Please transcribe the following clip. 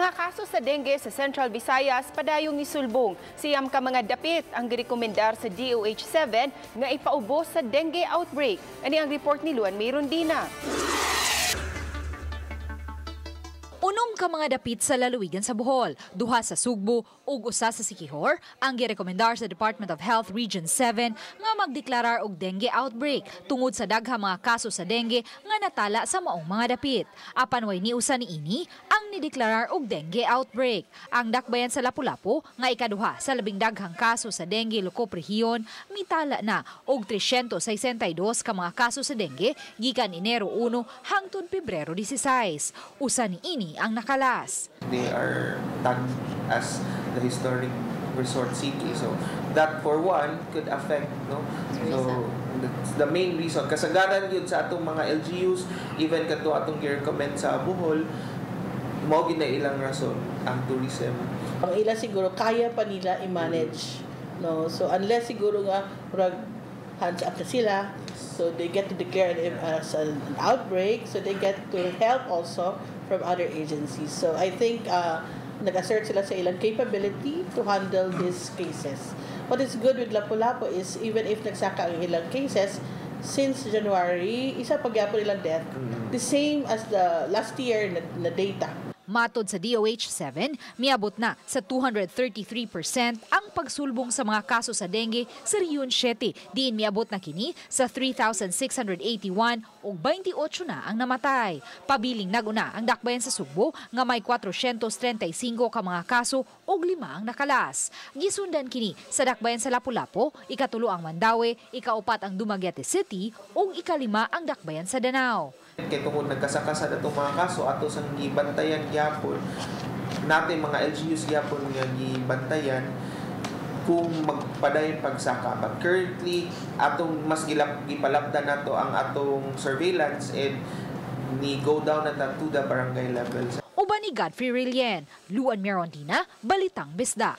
Mga kaso sa dengue sa Central Visayas padayong isulbong. Siyam ka mga dapit ang girekomendar sa DOH-7 nga ipaubos sa dengue outbreak. Ani ang report ni Luan Mayrondina. Unom ka mga dapit sa lalawigan sa Bohol, duha sa Sugbo ug usa sa Siquijor ang girekomendar sa Department of Health Region 7 nga magdeklarar og dengue outbreak tungod sa daghang mga kaso sa dengue nga natala sa maong mga dapit. Apan way niusa niini ang nideklarar og dengue outbreak. Ang dakbayan sa Lapu-Lapu nga ikaduha sa labing daghang kaso sa dengue Locop Region mitala na og 362 ka mga kaso sa dengue gikan Enero 1 hangtod Pebrero 16. Usa niini ang nakalas. They are tagged as the historic resort city. So that for one could affect, no? So that's the main reason. Kasagaran yun sa atong mga LGUs, even kato atong i-recommend sa Bohol, mao gid na ilang rason ang tourism. Ang ila siguro kaya pa nila i-manage, no? So unless siguro nga hands up na sila, so they get to declare it as an outbreak, so they get to help also from other agencies. So I think nag-assert sila sa ilang capability to handle these cases. What is good with Lapu-Lapu is even if nagsaka ang ilang cases, since January, isa pagyapon ilang death, the same as the last year na data. Matod sa DOH-7, miabot na sa 233% ang pagsulbong sa mga kaso sa dengue sa Region 7. Diin miabot na kini sa 3,681 o 28 na ang namatay. Pabiling naguna ang dakbayan sa Sugbo nga may 435 ka mga kaso o 5 ang nakalas. Gisundan kini sa dakbayan sa Lapu-Lapu, ikatulo ang Mandaue, ikaupat ang Dumaguete City ug ikalima ang dakbayan sa Danao. Kaya tungkol nagkasakasa na itong mga kaso, ato sang gibantayan gyapon natin mga LGUs gyapon nga gibantayan kung magpadayon pagsaka. But currently, atong mas gipalabdan nato ang atong surveillance and ni go down na to the barangay levels. Uban ni Godfrey Rilien, Luan Mayrondina, Balitang Bisda.